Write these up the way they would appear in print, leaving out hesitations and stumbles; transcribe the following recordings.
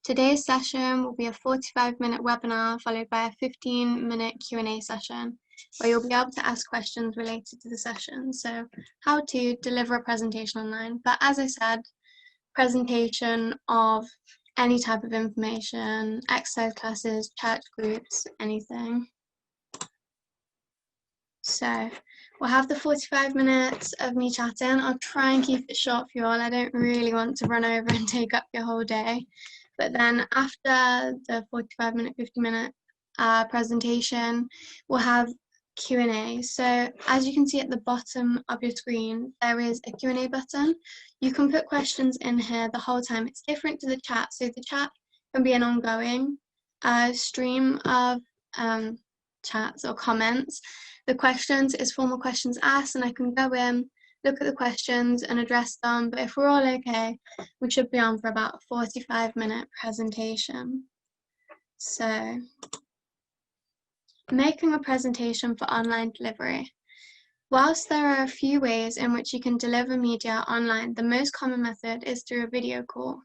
Today's session will be a 45-minute webinar followed by a 15-minute Q&A session where you'll be able to ask questions related to the session. So how to deliver a presentation online. But as I said, presentation of any type of information, exercise classes, church groups, anything. So we'll have the 45 minutes of me chatting. I'll try and keep it short for you all. I don't really want to run over and take up your whole day. But then after the 45-minute, 50-minute presentation, we'll have Q&A. So as you can see at the bottom of your screen, there is a Q&A button. You can put questions in here the whole time. It's different to the chat. So the chat can be an ongoing stream of chats or comments. The questions is formal questions asked, and I can go in, look at the questions and address them. But if we're all okay, we should be on for about a 45-minute presentation. So, making a presentation for online delivery. Whilst there are a few ways in which you can deliver media online, the most common method is through a video call.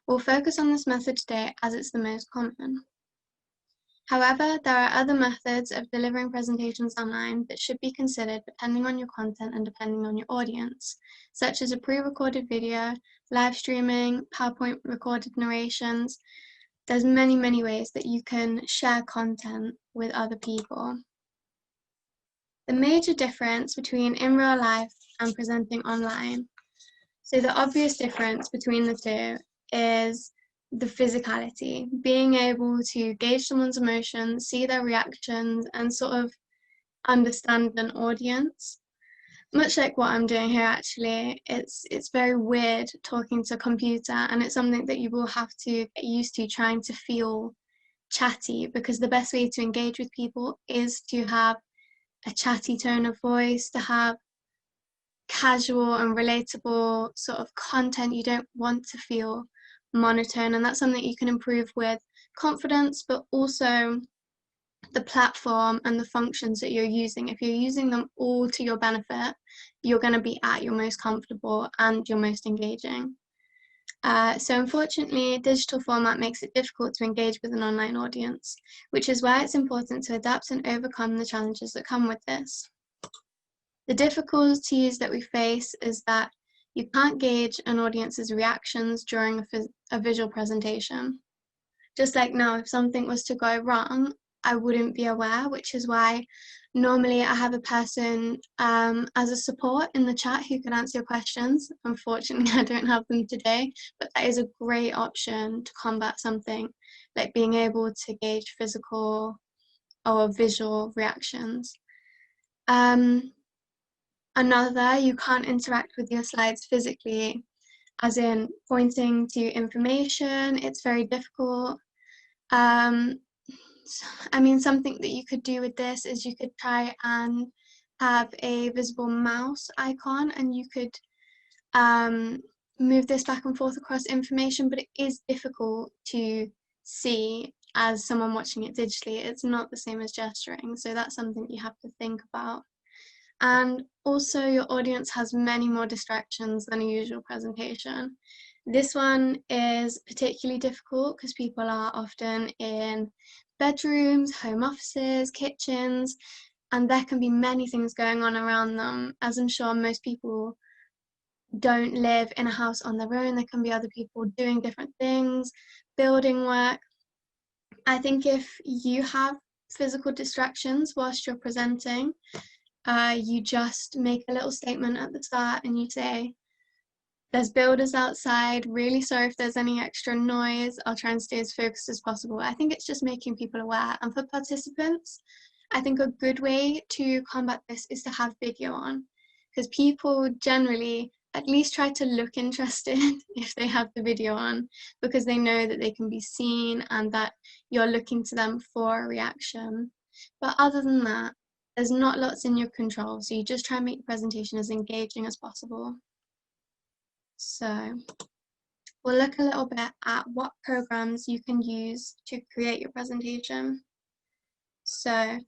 We'll focus on this method today as it's the most common. However, there are other methods of delivering presentations online that should be considered depending on your content and depending on your audience, such as a pre-recorded video, live streaming, PowerPoint recorded narrations. There's many ways that you can share content with other people. The major difference between in real life and presenting online. So the obvious difference between the two is the physicality, being able to gauge someone's emotions, see their reactions, and sort of understand an audience. Much like what I'm doing here, actually, it's very weird talking to a computer, and it's something that you will have to get used to, trying to feel chatty, because the best way to engage with people is to have a chatty tone of voice, to have casual and relatable sort of content. You don't want to feel monotone, and that's something you can improve with confidence, but also the platform and the functions that you're using. If you're using them all to your benefit, you're going to be at your most comfortable and your most engaging. So unfortunately, digital format makes it difficult to engage with an online audience, which is why it's important to adapt and overcome the challenges that come with this. The difficulties that we face is that you can't gauge an audience's reactions during a visual presentation. Just like now, if something was to go wrong, I wouldn't be aware, which is why normally I have a person as a support in the chat who can answer your questions. Unfortunately, I don't have them today, but that is a great option to combat something like being able to gauge physical or visual reactions. Another, you can't interact with your slides physically, as in pointing to information. It's very difficult. I mean, something that you could do with this is you could try and have a visible mouse icon, and you could move this back and forth across information, but it is difficult to see as someone watching it digitally. It's not the same as gesturing, so that's something you have to think about. And also, your audience has many more distractions than a usual presentation. This one is particularly difficult because people are often in bedrooms, home offices, kitchens, and there can be many things going on around them. As I'm sure most people don't live in a house on their own, there can be other people doing different things, building work. I think if you have physical distractions whilst you're presenting, you just make a little statement at the start and you say, there's builders outside, really sorry if there's any extra noise, I'll try and stay as focused as possible. I think it's just making people aware. And for participants, I think a good way to combat this is to have video on, because people generally at least try to look interested if they have the video on, because they know that they can be seen and that you're looking to them for a reaction. But other than that, there's not lots in your control, so you just try and make your presentation as engaging as possible. So we'll look a little bit at what programs you can use to create your presentation. So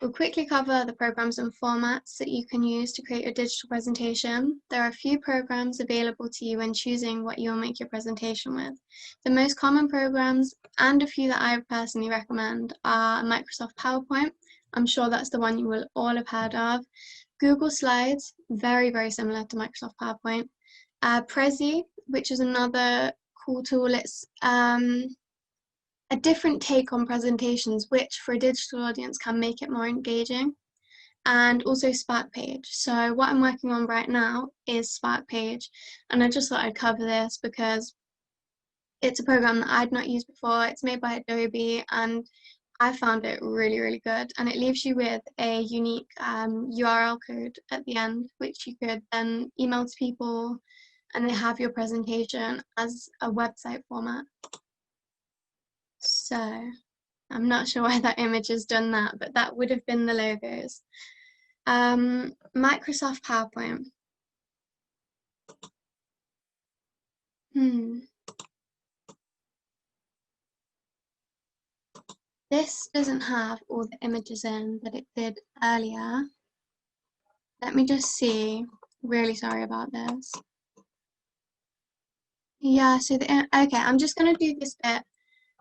We'll quickly cover the programs and formats that you can use to create a digital presentation. There are a few programs available to you when choosing what you'll make your presentation with. The most common programs, and a few that I personally recommend, are Microsoft PowerPoint. I'm sure that's the one you will all have heard of. Google Slides, very, very similar to Microsoft PowerPoint. Prezi, which is another cool tool. It's a different take on presentations, which for a digital audience can make it more engaging, and also Spark Page. So what I'm working on right now is Spark Page, and I just thought I'd cover this because it's a program that I'd not used before. It's made by Adobe, and I found it really, really good, and it leaves you with a unique URL code at the end, which you could then email to people, and they have your presentation as a website format. So I'm not sure why that image has done that, but that would have been the logos. Microsoft PowerPoint. This doesn't have all the images in that it did earlier. Let me just see. Really sorry about this. Yeah, so okay, I'm just going to do this bit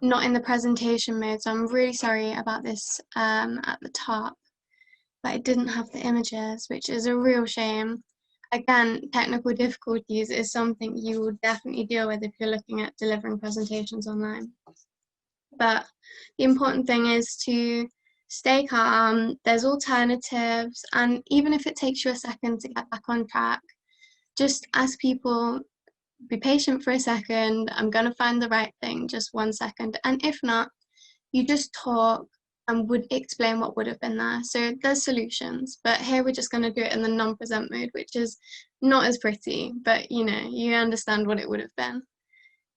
not in the presentation mode, so I'm really sorry about this at the top, but it didn't have the images, which is a real shame. Again, technical difficulties is something you will definitely deal with if you're looking at delivering presentations online. But the important thing is to stay calm, there's alternatives, and even if it takes you a second to get back on track, just ask people, be patient for a second, I'm going to find the right thing, just 1 second. And if not, you just talk and would explain what would have been there. So there's solutions, but here we're just going to do it in the non-present mode, which is not as pretty, but you know, you understand what it would have been.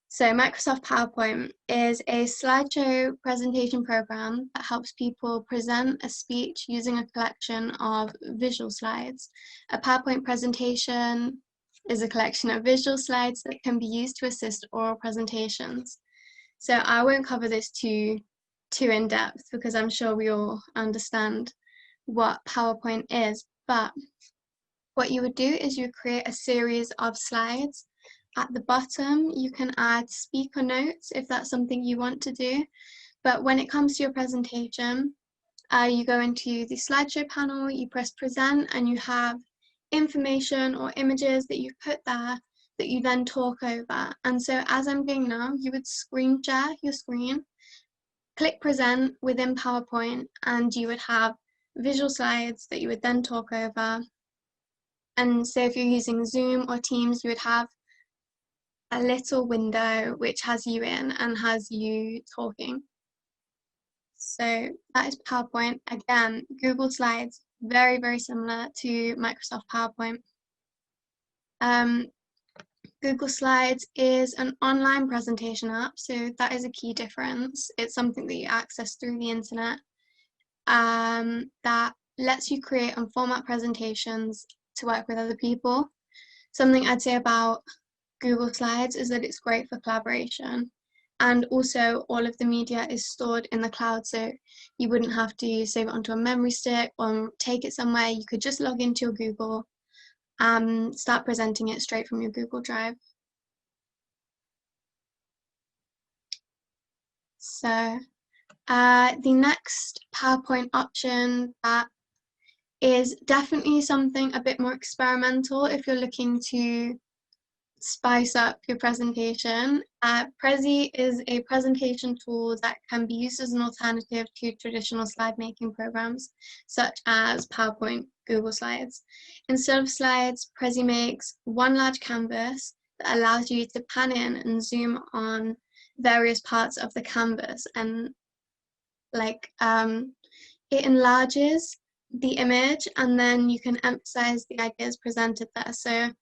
So Microsoft PowerPoint is a slideshow presentation program that helps people present a speech using a collection of visual slides. A PowerPoint presentation is a collection of visual slides that can be used to assist oral presentations. So I won't cover this too in depth because I'm sure we all understand what PowerPoint is, but what you would do is you create a series of slides. At the bottom, you can add speaker notes if that's something you want to do. But when it comes to your presentation, you go into the slideshow panel, you press present, and you have information or images that you've put there that you then talk over. And so as I'm doing now, you would screen share your screen, click present within PowerPoint, and you would have visual slides that you would then talk over. And so if you're using Zoom or Teams, you would have a little window which has you in and has you talking. So that is PowerPoint. Again, Google Slides, very, very similar to Microsoft PowerPoint. Google Slides is an online presentation app, so that is a key difference. It's something that you access through the internet that lets you create and format presentations to work with other people. Something I'd say about Google Slides is that it's great for collaboration, and also all of the media is stored in the cloud, so you wouldn't have to save it onto a memory stick or take it somewhere. You could just log into your Google and start presenting it straight from your Google Drive. So the next PowerPoint option that is definitely something a bit more experimental if you're looking to spice up your presentation. Prezi is a presentation tool that can be used as an alternative to traditional slide making programs such as PowerPoint, Google Slides. Instead of slides, Prezi makes one large canvas that allows you to pan in and zoom on various parts of the canvas, and it enlarges the image, and then you can emphasize the ideas presented there. So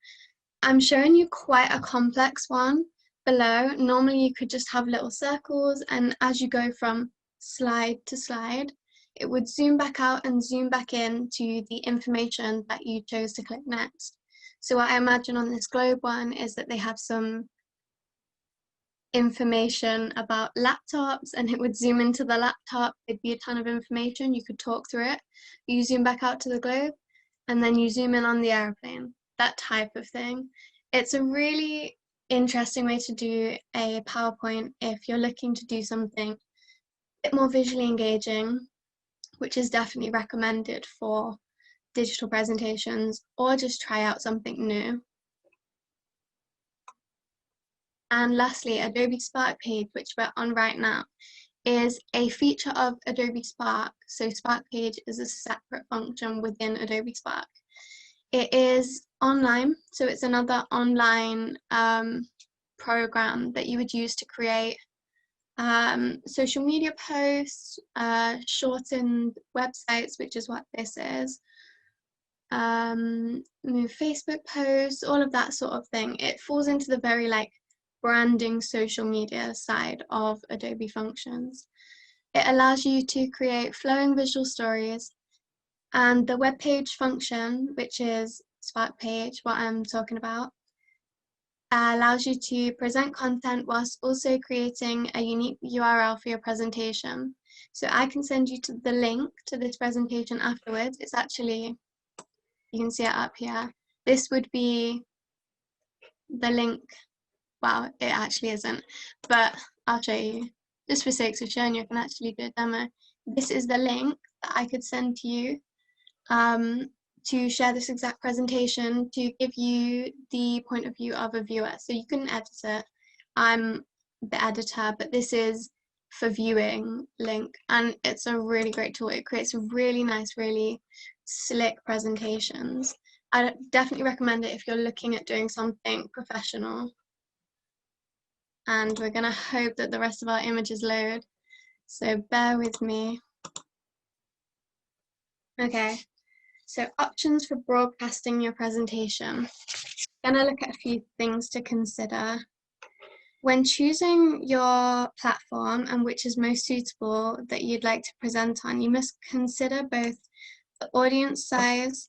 I'm showing you quite a complex one below. Normally you could just have little circles, and as you go from slide to slide, it would zoom back out and zoom back in to the information that you chose to click next. So what I imagine on this globe one is that they have some information about laptops, and it would zoom into the laptop. It'd be a ton of information. You could talk through it. You zoom back out to the globe, and then you zoom in on the airplane, that type of thing. It's a really interesting way to do a PowerPoint if you're looking to do something a bit more visually engaging, which is definitely recommended for digital presentations, or just try out something new. And lastly, Adobe Spark Page, which we're on right now, is a feature of Adobe Spark. So Spark Page is a separate function within Adobe Spark. It is online, so it's another online program that you would use to create social media posts, shortened websites, which is what this is, Facebook posts, all of that sort of thing. It falls into the very like branding social media side of Adobe Functions. It allows you to create flowing visual stories, and the web page function, which is Spark Page, what I'm talking about, allows you to present content whilst also creating a unique URL for your presentation. So I can send you to the link to this presentation afterwards. It's actually, you can see it up here. This would be the link. Well, it actually isn't, but I'll show you. Just for sakes of showing you, I can actually do a demo. This is the link that I could send to you to share this exact presentation, to give you the point of view of a viewer. So you can edit it. I'm the editor, but this is for viewing link, and it's a really great tool. It creates really nice, really slick presentations. I definitely recommend it if you're looking at doing something professional. And we're going to hope that the rest of our images load, so bear with me. Okay, so options for broadcasting your presentation. I'm going to look at a few things to consider. When choosing your platform and which is most suitable that you'd like to present on, you must consider both the audience size.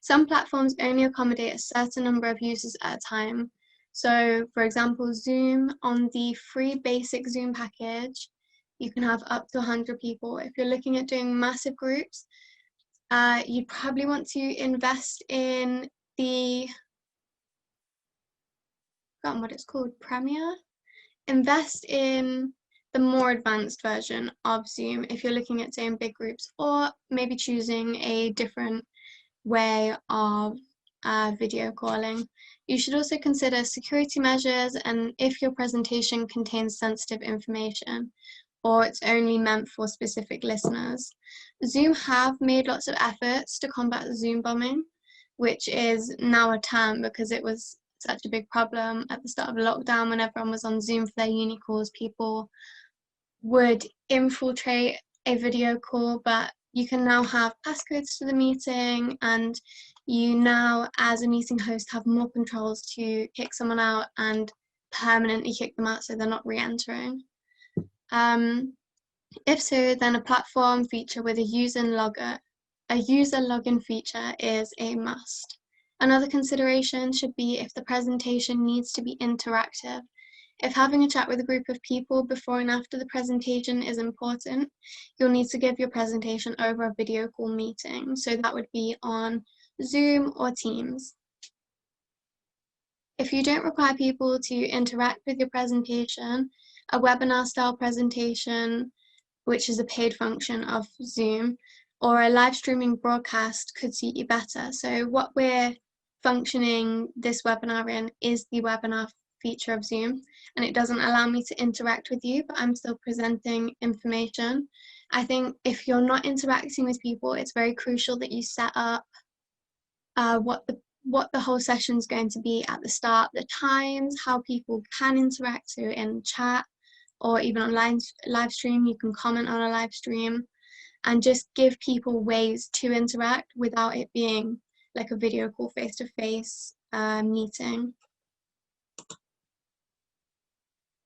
Some platforms only accommodate a certain number of users at a time. So, for example, Zoom, on the free basic Zoom package, you can have up to 100 people. If you're looking at doing massive groups, you'd probably want to invest in the, I forgot what it's called, Premiere? Invest in the more advanced version of Zoom if you're looking at doing big groups, or maybe choosing a different way of video calling. You should also consider security measures and if your presentation contains sensitive information or it's only meant for specific listeners. Zoom have made lots of efforts to combat Zoom bombing, which is now a term because it was such a big problem at the start of lockdown when everyone was on Zoom for their uni calls. People would infiltrate a video call, but you can now have passcodes to the meeting, and you now, as a meeting host, have more controls to kick someone out and permanently kick them out so they're not re-entering. If so, then a platform feature with a user login feature is a must. Another consideration should be if the presentation needs to be interactive. If having a chat with a group of people before and after the presentation is important, you'll need to give your presentation over a video call meeting. So that would be on Zoom or Teams. If you don't require people to interact with your presentation, a webinar style presentation, which is a paid function of Zoom, or a live streaming broadcast could suit you better. So what we're functioning this webinar in is the webinar feature of Zoom, and it doesn't allow me to interact with you, but I'm still presenting information. I think if you're not interacting with people, it's very crucial that you set up what the whole session is going to be at the start, the times, how people can interact, so in chat or even on live stream, you can comment on a live stream, and just give people ways to interact without it being like a video call face-to-face meeting.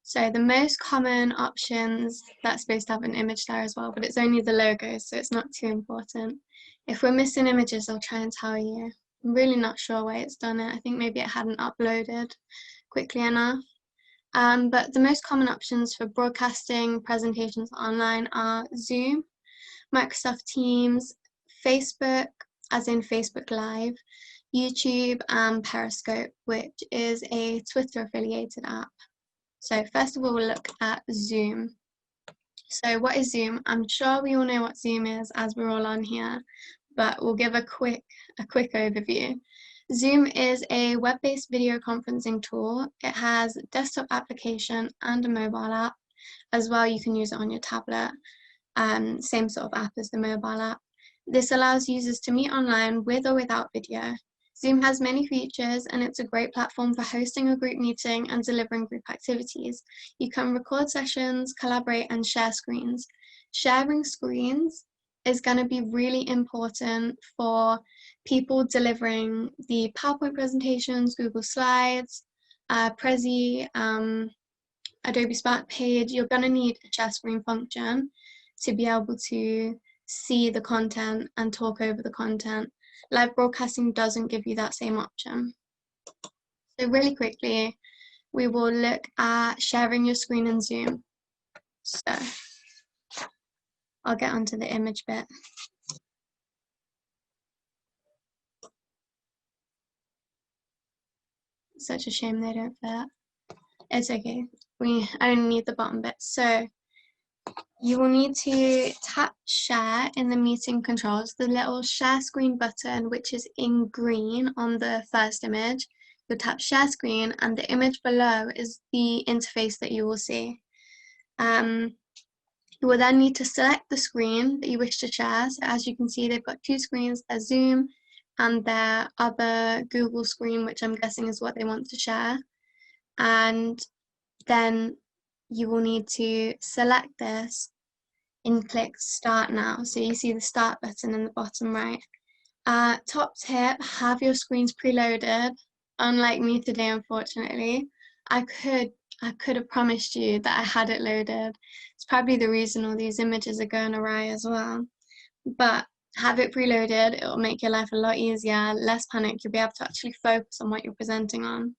So the most common options, that's supposed to have an image there as well, but it's only the logo, so it's not too important. If we're missing images, I'll try and tell you. I'm really not sure why it's done it. I think maybe it hadn't uploaded quickly enough. But the most common options for broadcasting presentations online are Zoom, Microsoft Teams, Facebook, as in Facebook Live, YouTube, and Periscope, which is a Twitter affiliated app. So first of all, we'll look at Zoom. So what is Zoom? I'm sure we all know what Zoom is as we're all on here, but we'll give a quick overview. Zoom is a web-based video conferencing tool. It has a desktop application and a mobile app. As well, you can use it on your tablet. Same sort of app as the mobile app. This allows users to meet online with or without video. Zoom has many features and it's a great platform for hosting a group meeting and delivering group activities. You can record sessions, collaborate, and share screens. Sharing screens is going to be really important for people delivering the PowerPoint presentations, Google Slides, Prezi, Adobe Spark Page. You're going to need a share screen function to be able to see the content and talk over the content. Live broadcasting doesn't give you that same option. So really quickly, we will look at sharing your screen in Zoom. So I'll get onto the image bit. Such a shame they don't fit. It's okay. We only need the bottom bit. So you will need to tap share in the meeting controls, the little share screen button, which is in green on the first image. You'll tap share screen and the image below is the interface that you will see. You will then need to select the screen that you wish to share. So as you can see, they've got two screens, their Zoom and their other Google screen, which I'm guessing is what they want to share. And then you will need to select this and click start now. So you see the start button in the bottom right. Top tip, have your screens preloaded. Unlike me today, unfortunately, I could have promised you that I had it loaded. It's probably the reason all these images are going awry as well. But have it preloaded, it will make your life a lot easier, less panic. You'll be able to actually focus on what you're presenting on.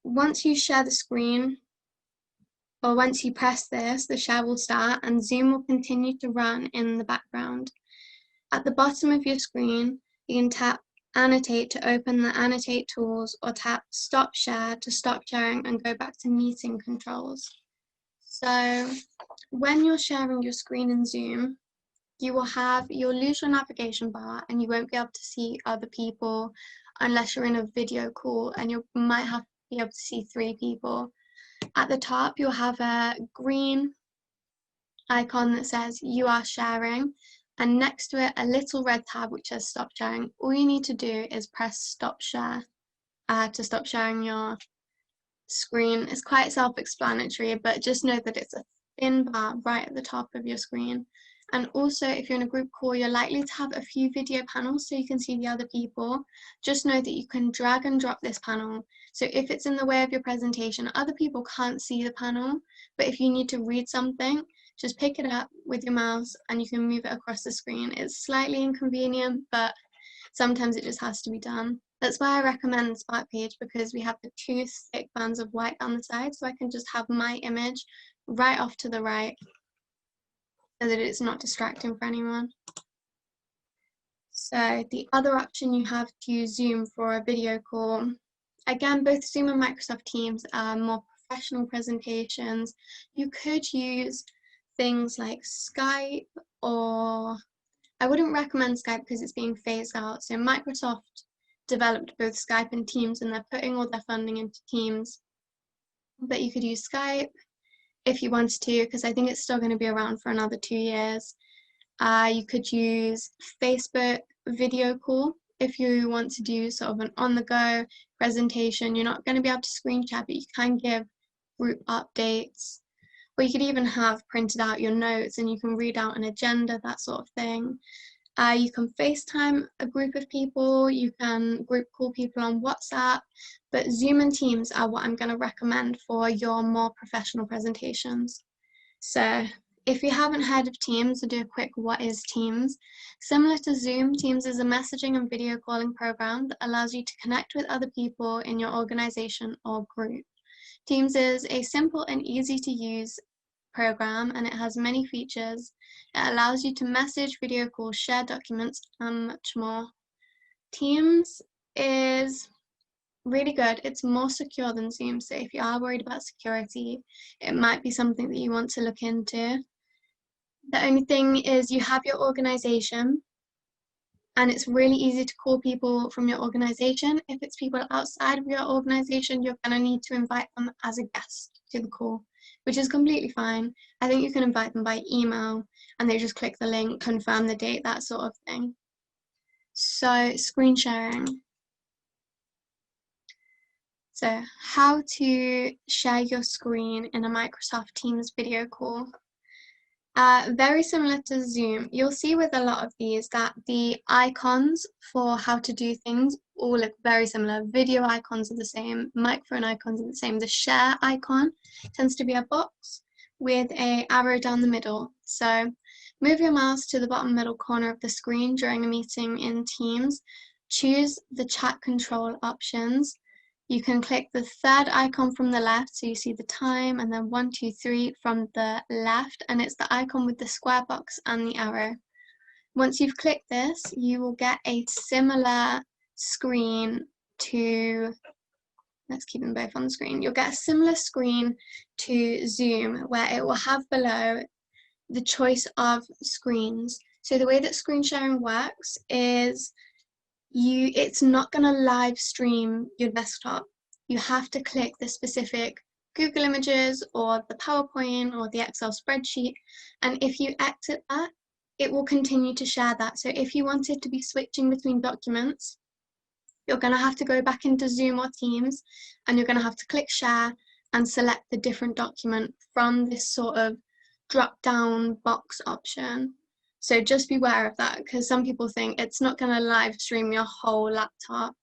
Once you share the screen, or once you press this, the share will start and Zoom will continue to run in the background. At the bottom of your screen, you can tap Annotate to open the Annotate tools, or tap Stop Share to stop sharing and go back to meeting controls. So when you're sharing your screen in Zoom, you'll lose your navigation bar and you won't be able to see other people unless you're in a video call, and you might have to be able to see 3 people. At the top, you'll have a green icon that says you are sharing, and next to it, a little red tab which says stop sharing. All you need to do is press stop share to stop sharing your screen. It's quite self-explanatory, but just know that it's a thin bar right at the top of your screen. And also, if you're in a group call, you're likely to have a few video panels so you can see the other people. Just know that you can drag and drop this panel. So if it's in the way of your presentation, other people can't see the panel, but if you need to read something, just pick it up with your mouse and you can move it across the screen. It's slightly inconvenient, but sometimes it just has to be done. That's why I recommend the Spark Page, because we have the 2 thick bands of white down the side, so I can just have my image right off to the right, so that it's not distracting for anyone. So the other option you have to use Zoom for a video call. Again, both Zoom and Microsoft Teams are more professional presentations. You could use things like Skype, or I wouldn't recommend Skype because it's being phased out. So Microsoft developed both Skype and Teams, and they're putting all their funding into Teams. But you could use Skype if you wanted to, because I think it's still going to be around for another 2 years. You could use Facebook video call if you want to do sort of an on-the-go presentation. You're not going to be able to screen share, but you can give group updates. Or you could even have printed out your notes and you can read out an agenda, that sort of thing. You can FaceTime a group of people, you can group call people on WhatsApp, but Zoom and Teams are what I'm going to recommend for your more professional presentations. So If you haven't heard of Teams, I'll do a quick what is Teams. Similar to Zoom, Teams is a messaging and video calling program that allows you to connect with other people in your organization or group. Teams is a simple and easy to use program, and it has many features. It allows you to message, video call, share documents, and much more. Teams is really good. It's more secure than Zoom, so if you are worried about security, it might be something that you want to look into. The only thing is you have your organization, and it's really easy to call people from your organization. If it's people outside of your organization, you're going to need to invite them as a guest to the call, which is completely fine. I think you can invite them by email, and they just click the link, confirm the date, that sort of thing. So, screen sharing. So, how to share your screen in a Microsoft Teams video call. Very similar to Zoom. You'll see with a lot of these that the icons for how to do things all look very similar. Video icons are the same, microphone icons are the same. The share icon tends to be a box with an arrow down the middle. So move your mouse to the bottom middle corner of the screen during a meeting in Teams. Choose the chat control options. You can click the third icon from the left, so you see the time, and then 1, 2, 3 from the left, and it's the icon with the square box and the arrow. Once you've clicked this, you will get a similar screen to, let's keep them both on the screen. You'll get a similar screen to Zoom, where it will have below the choice of screens. So the way that screen sharing works is it's not going to live stream your desktop. You have to click the specific Google Images or the PowerPoint or the Excel spreadsheet, and if you exit that, it will continue to share that. So if you wanted to be switching between documents, you're going to have to go back into Zoom or Teams, and you're going to have to click share and select the different document from this sort of drop down box option. So just beware of that, because some people think it's not going to live stream your whole laptop.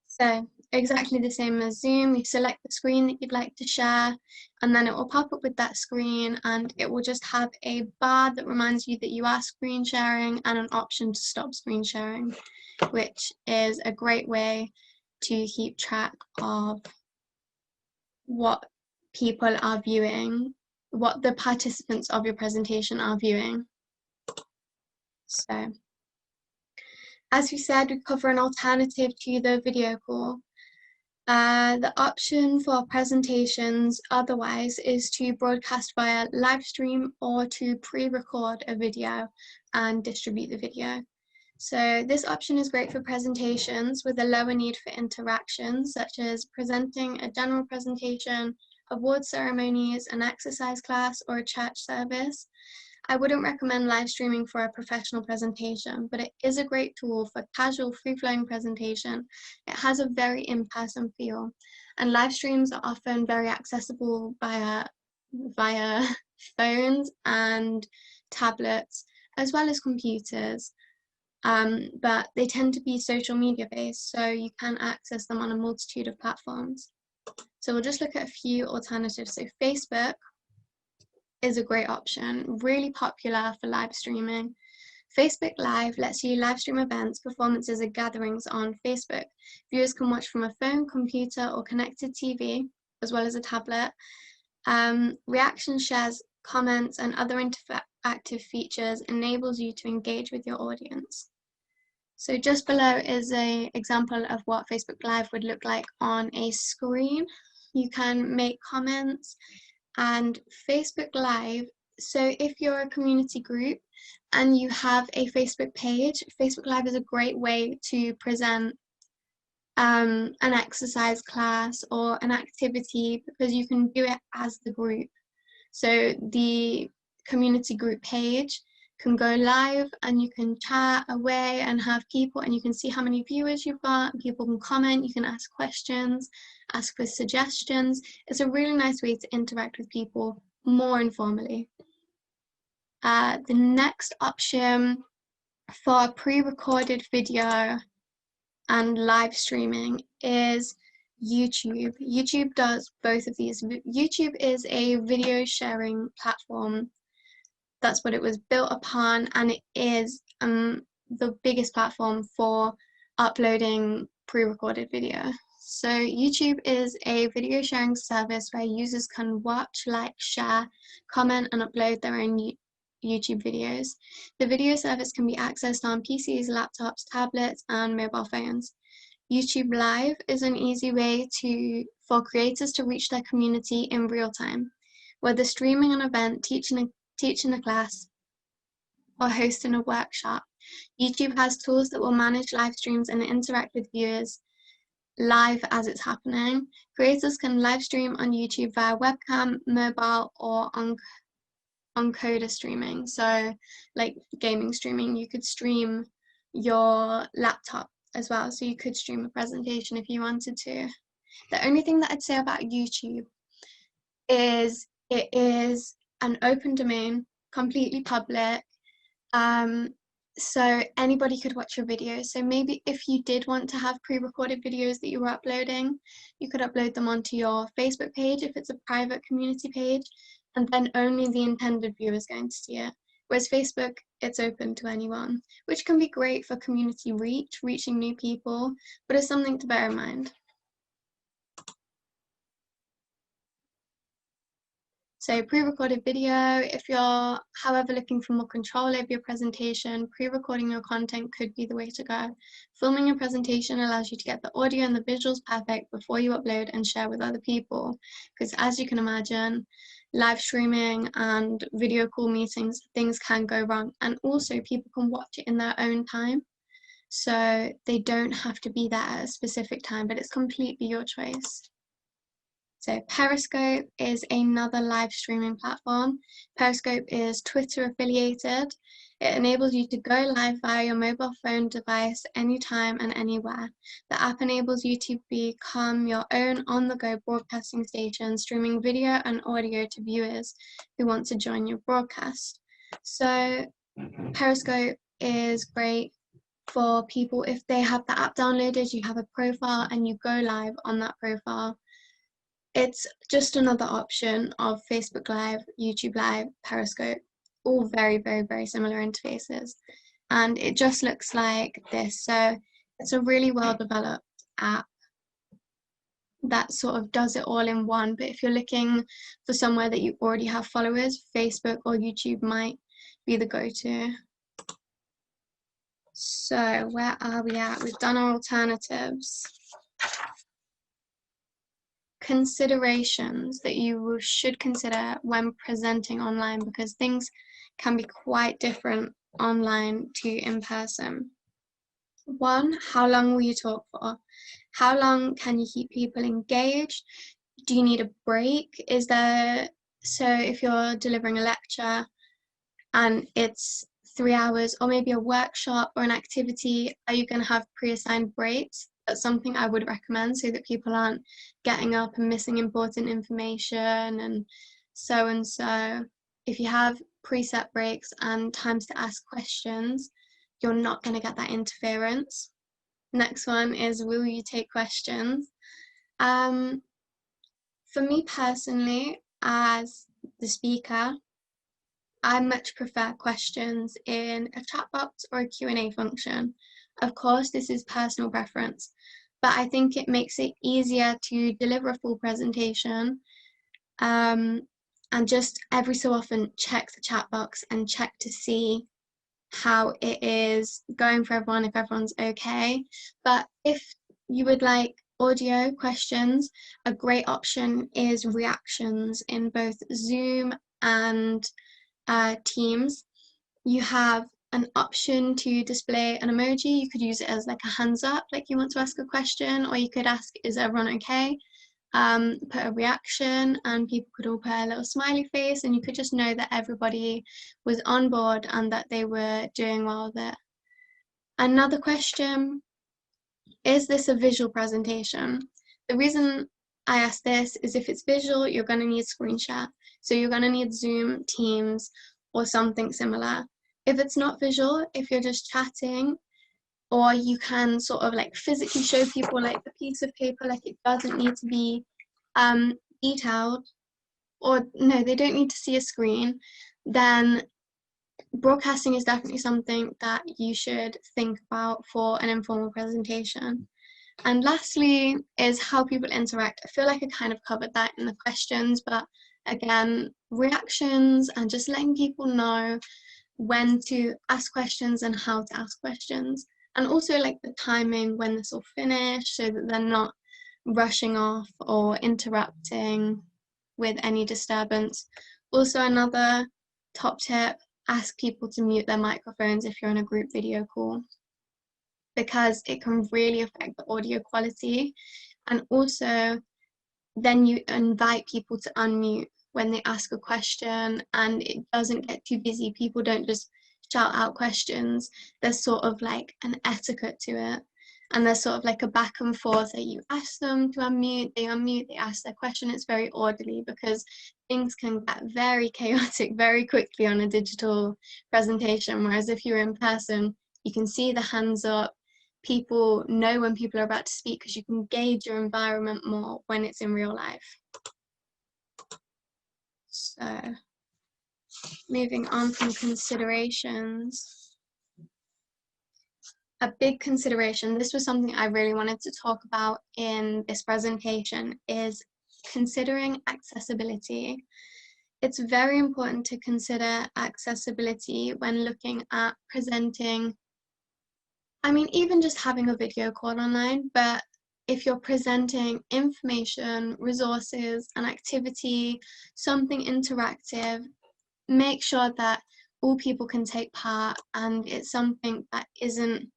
So exactly the same as Zoom, you select the screen that you'd like to share, and then it will pop up with that screen, and it will just have a bar that reminds you that you are screen sharing and an option to stop screen sharing, which is a great way to keep track of what people are viewing, what the participants of your presentation are viewing. So, as we said, we cover an alternative to the video call. The option for presentations otherwise is to broadcast via live stream or to pre-record a video and distribute the video. So this option is great for presentations with a lower need for interaction, such as presenting a general presentation, award ceremonies, an exercise class, or a church service. I wouldn't recommend live streaming for a professional presentation, but it is a great tool for casual, free-flowing presentation. It has a very in-person feel, and live streams are often very accessible via phones and tablets, as well as computers. But they tend to be social media based, so you can access them on a multitude of platforms. So we'll just look at a few alternatives. So Facebook is a great option, really popular for live streaming. Facebook Live lets you live stream events, performances, and gatherings on Facebook. Viewers can watch from a phone, computer, or connected TV, as well as a tablet. Reaction shares, comments, and other interactive features enables you to engage with your audience. So just below is an example of what Facebook Live would look like on a screen. You can make comments, and Facebook Live, so if you're a community group and you have a Facebook page, Facebook Live is a great way to present an exercise class or an activity, because you can do it as the group. So the community group page can go live, and you can chat away and have people, and you can see how many viewers you've got. People can comment, you can ask questions, ask for suggestions. It's a really nice way to interact with people more informally. The next option for pre-recorded video and live streaming is YouTube. YouTube does both of these. YouTube is a video sharing platform. That's what it was built upon, and it is the biggest platform for uploading pre-recorded video. So YouTube is a video sharing service where users can watch, like, share, comment, and upload their own YouTube videos. The video service can be accessed on PCs, laptops, tablets, and mobile phones. YouTube Live is an easy way for creators to reach their community in real time, whether streaming an event, teaching a class, or hosting a workshop. YouTube has tools that will manage live streams and interact with viewers live as it's happening. Creators can live stream on YouTube via webcam, mobile, or on encoder streaming. So like gaming streaming, you could stream your laptop as well. So you could stream a presentation if you wanted to. The only thing that I'd say about YouTube is it is an open domain, completely public. So anybody could watch your videos. So maybe if you did want to have pre-recorded videos that you were uploading, you could upload them onto your Facebook page if it's a private community page, and then only the intended viewer is going to see it. Whereas Facebook, it's open to anyone, which can be great for community reach, reaching new people, but it's something to bear in mind. So pre-recorded video, if you're, however, looking for more control over your presentation, pre-recording your content could be the way to go. Filming a presentation allows you to get the audio and the visuals perfect before you upload and share with other people. Because as you can imagine, live streaming and video call meetings, things can go wrong. And also people can watch it in their own time. So they don't have to be there at a specific time, but it's completely your choice. So Periscope is another live streaming platform. Periscope is Twitter affiliated. It enables you to go live via your mobile phone device anytime and anywhere. The app enables you to become your own on-the-go broadcasting station, streaming video and audio to viewers who want to join your broadcast. So Periscope is great for people if they have the app downloaded, you have a profile and you go live on that profile. It's just another option of Facebook Live, YouTube Live, Periscope, all very, very, very similar interfaces. And it just looks like this. So it's a really well-developed app that sort of does it all in one. But if you're looking for somewhere that you already have followers, Facebook or YouTube might be the go-to. So where are we at? We've done our alternatives. Considerations that you should consider when presenting online, because things can be quite different online to in person. 1, how long will you talk for? How long can you keep people engaged? Do you need a break? So if you're delivering a lecture and it's 3 hours, or maybe a workshop or an activity, are you going to have pre-assigned breaks? That's something I would recommend so that people aren't getting up and missing important information and so. If you have preset breaks and times to ask questions, you're not going to get that interference. Next one is, will you take questions? For me personally, as the speaker, I much prefer questions in a chat box or a Q&A function. Of course, this is personal preference, but I think it makes it easier to deliver a full presentation, and just every so often check the chat box and check to see how it is going for everyone, if everyone's okay. But if you would like audio questions, a great option is reactions in both Zoom and Teams. You have an option to display an emoji. You could use it as like a hands up, like you want to ask a question, or you could ask, is everyone okay? Put a reaction, and people could all put a little smiley face, and you could just know that everybody was on board and that they were doing well there. Another question, is this a visual presentation? The reason I ask this is if it's visual, you're going to need screen share. So you're going to need Zoom, Teams, or something similar. If it's not visual, if you're just chatting, or you can sort of like physically show people like the piece of paper, like it doesn't need to be detailed, or no, they don't need to see a screen, then broadcasting is definitely something that you should think about for an informal presentation. And lastly is how people interact. I feel like I kind of covered that in the questions, but again, reactions and just letting people know when to ask questions and how to ask questions. And also like the timing when this will finish so that they're not rushing off or interrupting with any disturbance. Also, another top tip, ask people to mute their microphones if you're on a group video call, because it can really affect the audio quality. And also then you invite people to unmute when they ask a question, and it doesn't get too busy. People don't just shout out questions. There's sort of like an etiquette to it, and there's sort of like a back and forth that you ask them to unmute, they ask their question. It's very orderly, because things can get very chaotic very quickly on a digital presentation, whereas if you're in person, you can see the hands up. People know when people are about to speak because you can gauge your environment more when it's in real life. So, moving on from considerations. A big consideration, this was something I really wanted to talk about in this presentation, is considering accessibility. It's very important to consider accessibility when looking at presenting. I mean, even just having a video call online, but if you're presenting information, resources, an activity, something interactive, make sure that all people can take part, and it's something that isn't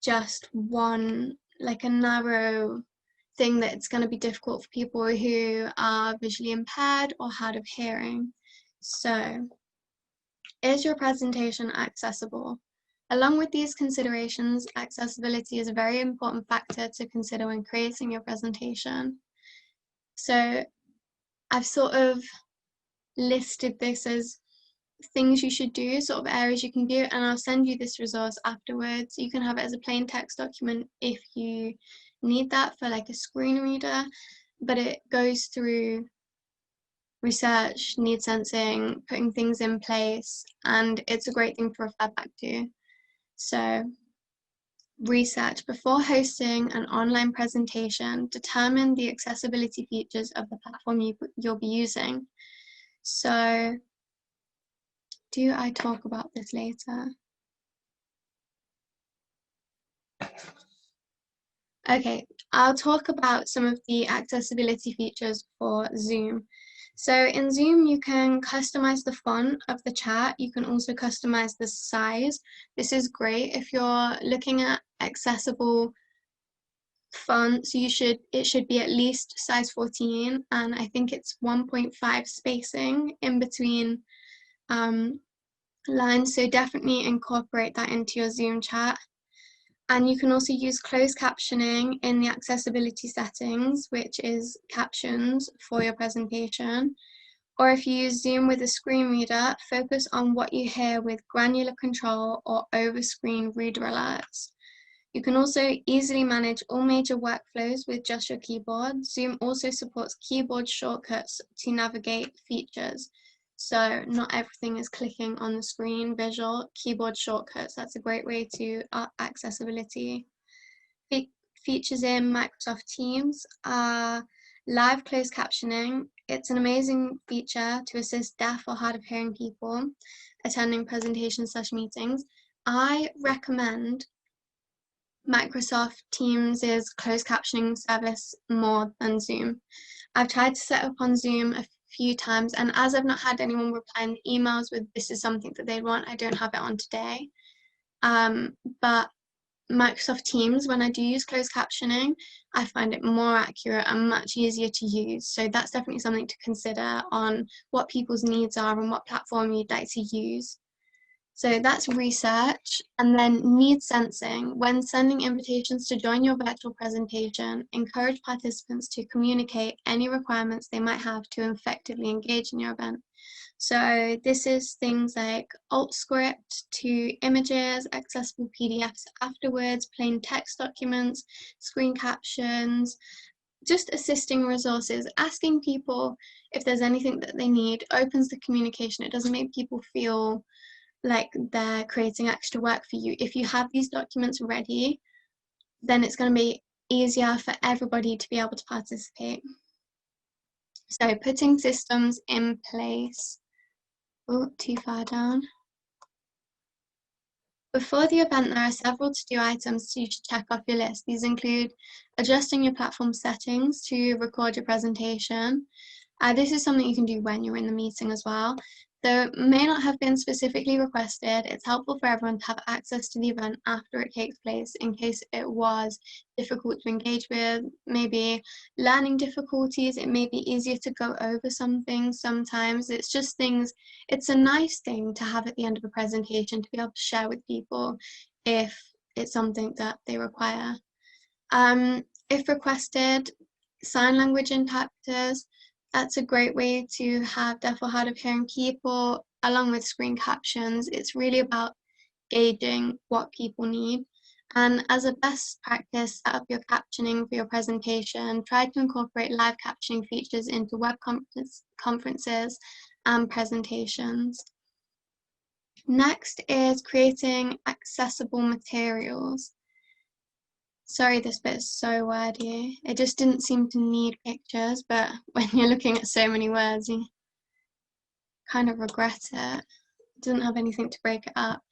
just one, like a narrow thing that it's going to be difficult for people who are visually impaired or hard of hearing. So, is your presentation accessible? Along with these considerations, accessibility is a very important factor to consider when creating your presentation. So I've sort of listed this as things you should do, sort of areas you can do, and I'll send you this resource afterwards. You can have it as a plain text document if you need that for like a screen reader, but it goes through research, need sensing, putting things in place, and it's a great thing to refer back to. So, research. Before hosting an online presentation, determine the accessibility features of the platform you'll be using. So, do I talk about this later? Okay, I'll talk about some of the accessibility features for Zoom. So in Zoom, you can customize the font of the chat. You can also customize the size. This is great if you're looking at accessible fonts. It should be at least size 14, and I think it's 1.5 spacing in between lines. So definitely incorporate that into your Zoom chat. And you can also use closed captioning in the accessibility settings, which is captions for your presentation. Or if you use Zoom with a screen reader, focus on what you hear with granular control or over-screen reader alerts. You can also easily manage all major workflows with just your keyboard. Zoom also supports keyboard shortcuts to navigate features. So not everything is clicking on the screen visual. Keyboard shortcuts, that's a great way to up accessibility. Features in Microsoft Teams are live closed captioning. It's an amazing feature to assist deaf or hard of hearing people attending presentations/meetings. I recommend Microsoft Teams' closed captioning service more than Zoom. I've tried to set up on Zoom a few times, and as I've not had anyone reply in the emails with this is something that they want, I don't have it on today. But Microsoft Teams, when I do use closed captioning, I find it more accurate and much easier to use. So that's definitely something to consider on what people's needs are and what platform you'd like to use. So that's research. And then need sensing. When sending invitations to join your virtual presentation, encourage participants to communicate any requirements they might have to effectively engage in your event. So this is things like alt script to images, accessible PDFs afterwards, plain text documents, screen captions, just assisting resources, asking people if there's anything that they need, opens the communication. It doesn't make people feel like they're creating extra work for you. If you have these documents ready, then it's going to be easier for everybody to be able to participate. So putting systems in place. Oh, too far down. Before the event, there are several to-do items you should check off your list. These include adjusting your platform settings to record your presentation. This is something you can do when you're in the meeting as well. Though it may not have been specifically requested, it's helpful for everyone to have access to the event after it takes place in case it was difficult to engage with, maybe learning difficulties. It may be easier to go over some things sometimes. It's just things, it's a nice thing to have at the end of a presentation to be able to share with people if it's something that they require. If requested, sign language interpreters. That's a great way to have deaf or hard of hearing people along with screen captions. It's really about gauging what people need. And as a best practice, set up your captioning for your presentation. Try to incorporate live captioning features into web conferences and presentations. Next is creating accessible materials. Sorry, this bit is so wordy. It just didn't seem to need pictures, but when you're looking at so many words, you kind of regret it. It doesn't have anything to break it up.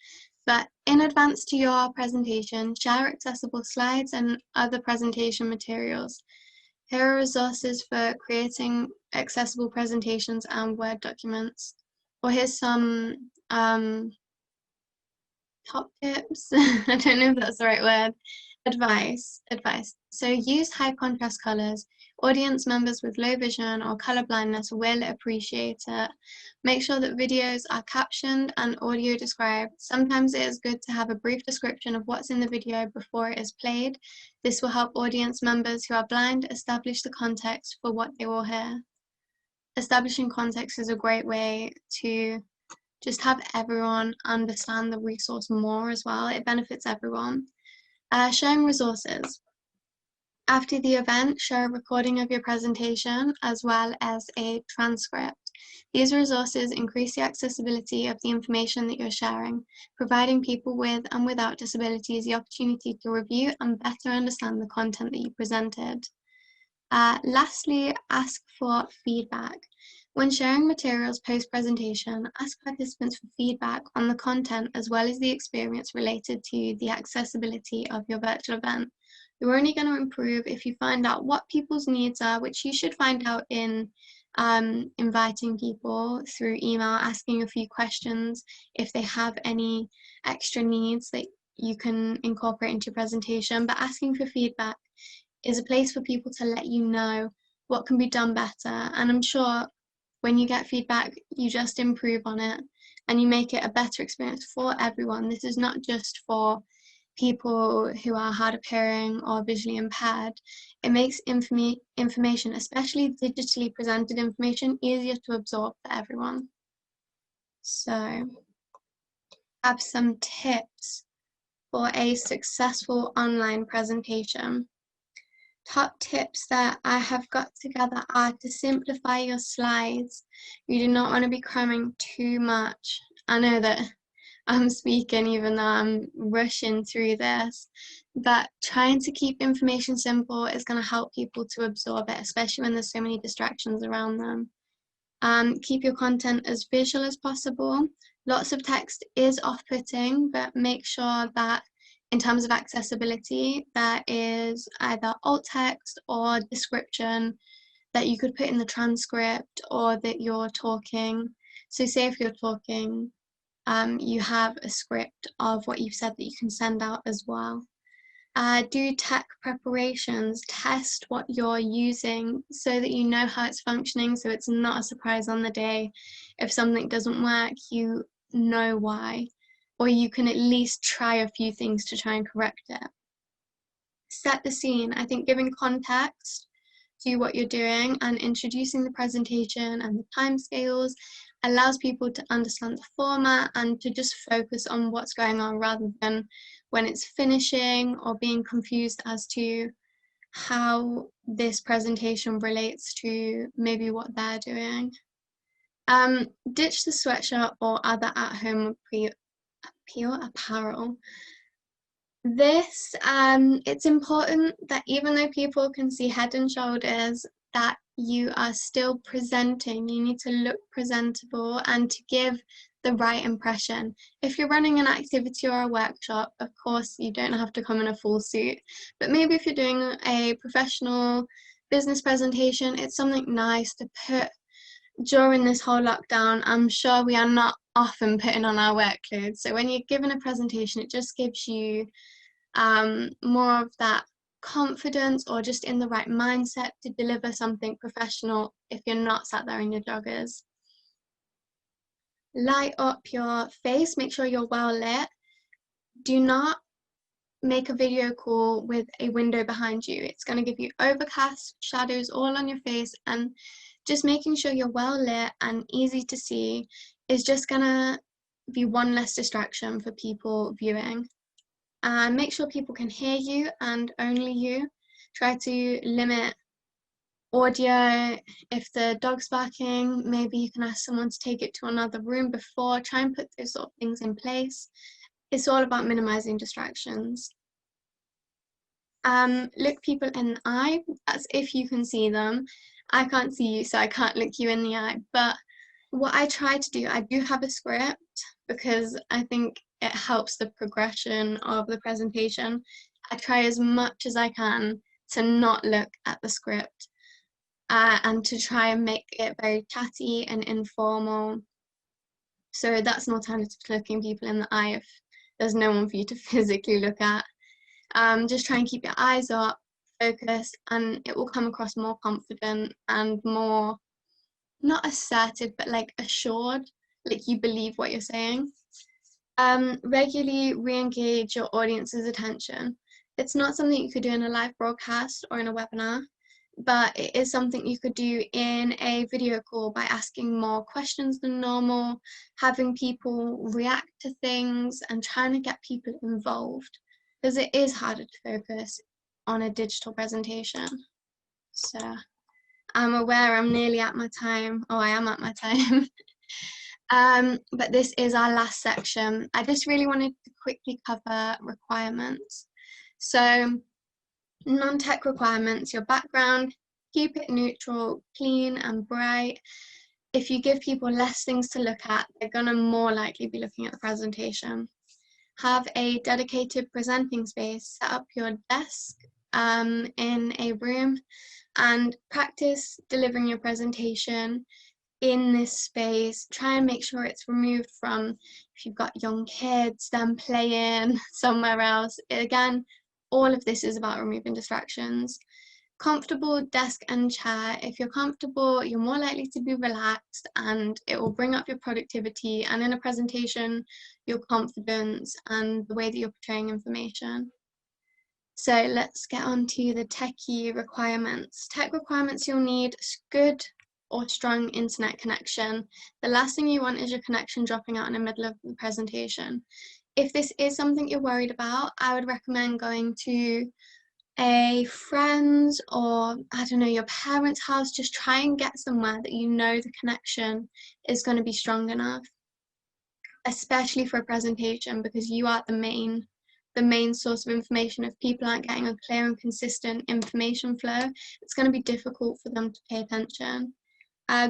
But in advance to your presentation, share accessible slides and other presentation materials. Here are resources for creating accessible presentations and Word documents. Or here's some top tips. I don't know if that's the right word. Advice. So use high contrast colors. Audience members with low vision or color blindness will appreciate it. Make sure that videos are captioned and audio described. Sometimes it is good to have a brief description of what's in the video before it is played. This will help audience members who are blind establish the context for what they will hear. Establishing context is a great way to just have everyone understand the resource more as well. It benefits everyone. Sharing resources. After the event, share a recording of your presentation as well as a transcript. These resources increase the accessibility of the information that you're sharing, providing people with and without disabilities the opportunity to review and better understand the content that you presented. Lastly, ask for feedback. When sharing materials post-presentation, ask participants for feedback on the content as well as the experience related to the accessibility of your virtual event. You're only going to improve if you find out what people's needs are, which you should find out in inviting people through email, asking a few questions if they have any extra needs that you can incorporate into your presentation, but asking for feedback is a place for people to let you know what can be done better. And I'm sure when you get feedback, you just improve on it and you make it a better experience for everyone. This is not just for people who are hard of hearing or visually impaired. It makes information, especially digitally presented information, easier to absorb for everyone. So, I have some tips for a successful online presentation. Top tips that I have got together are to simplify your slides. You do not want to be cramming too much. I know that I'm speaking even though I'm rushing through this, but trying to keep information simple is going to help people to absorb it, especially when there's so many distractions around them. Keep your content as visual as possible. Lots of text is off-putting, but make sure that in terms of accessibility, there is either alt text or description that you could put in the transcript or that you're talking. So say if you're talking, you have a script of what you've said that you can send out as well. Do tech preparations, test what you're using so that you know how it's functioning, so it's not a surprise on the day. If something doesn't work, you know why, or you can at least try a few things to try and correct it. Set the scene. I think giving context to what you're doing and introducing the presentation and the timescales allows people to understand the format and to just focus on what's going on rather than when it's finishing or being confused as to how this presentation relates to maybe what they're doing. Ditch the sweatshirt or other at-home pure apparel. This, it's important that even though people can see head and shoulders, that you are still presenting. You need to look presentable and to give the right impression. If you're running an activity or a workshop, of course, you don't have to come in a full suit, but maybe if you're doing a professional business presentation, it's something nice to put during this whole lockdown. I'm sure we are not often putting on our work clothes, so when you're given a presentation, it just gives you more of that confidence or just in the right mindset to deliver something professional if you're not sat there in your joggers. Light up your face, make sure you're well lit. Do not make a video call with a window behind you. It's going to give you overcast shadows all on your face, and just making sure you're well lit and easy to see is just going to be one less distraction for people viewing. And make sure people can hear you and only you. Try to limit audio. If the dog's barking, maybe you can ask someone to take it to another room before. Try and put those sort of things in place. It's all about minimizing distractions. Look people in the eye. That's if you can see them. I can't see you, so I can't look you in the eye. But what I try to do, I do have a script because I think it helps the progression of the presentation. I try as much as I can to not look at the script and to try and make it very chatty and informal. So that's an alternative to looking people in the eye if there's no one for you to physically look at. Just try and keep your eyes up, focus, and it will come across more confident and more, not assertive, but like assured, like you believe what you're saying. Regularly re-engage your audience's attention. It's not something you could do in a live broadcast or in a webinar, but it is something you could do in a video call by asking more questions than normal, having people react to things and trying to get people involved, because it is harder to focus on a digital presentation. So I'm aware I'm nearly at my time. Oh, I am at my time. But this is our last section. I just really wanted to quickly cover requirements. So non-tech requirements, your background, keep it neutral, clean and bright. If you give people less things to look at, they're gonna more likely be looking at the presentation. Have a dedicated presenting space, set up your desk in a room and practice delivering your presentation in this space. Try and make sure it's removed from, if you've got young kids, them playing somewhere else. Again, all of this is about removing distractions. Comfortable desk and chair. If you're comfortable, you're more likely to be relaxed and it will bring up your productivity and in a presentation, your confidence and the way that you're portraying information. So let's get on to the techie requirements. Tech requirements you'll need good or strong internet connection. The last thing you want is your connection dropping out in the middle of the presentation. If this is something you're worried about, I would recommend going to a friend's or, I don't know, your parents' house. Just try and get somewhere that you know the connection is going to be strong enough, especially for a presentation, because you are the main source of information. If people aren't getting a clear and consistent information flow, it's going to be difficult for them to pay attention.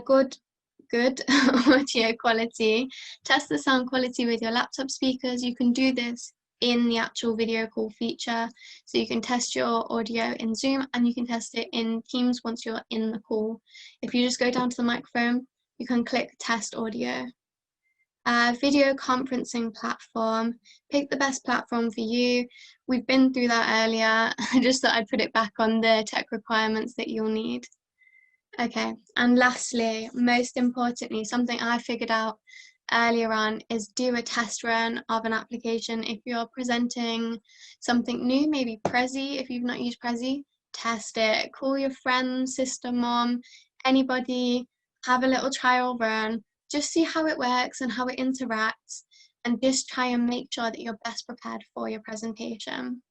Good audio quality. Test the sound quality with your laptop speakers. You can do this in the actual video call feature. So you can test your audio in Zoom and you can test it in Teams once you're in the call. If you just go down to the microphone, you can click test audio. Video conferencing platform. Pick the best platform for you. We've been through that earlier. I just thought I'd put it back on the tech requirements that you'll need. Okay, and lastly, most importantly, something I figured out earlier on is do a test run of an application. If you're presenting something new, maybe Prezi, if you've not used Prezi, test it. Call your friend, sister, mom, anybody, have a little trial run. Just see how it works and how it interacts, and just try and make sure that you're best prepared for your presentation.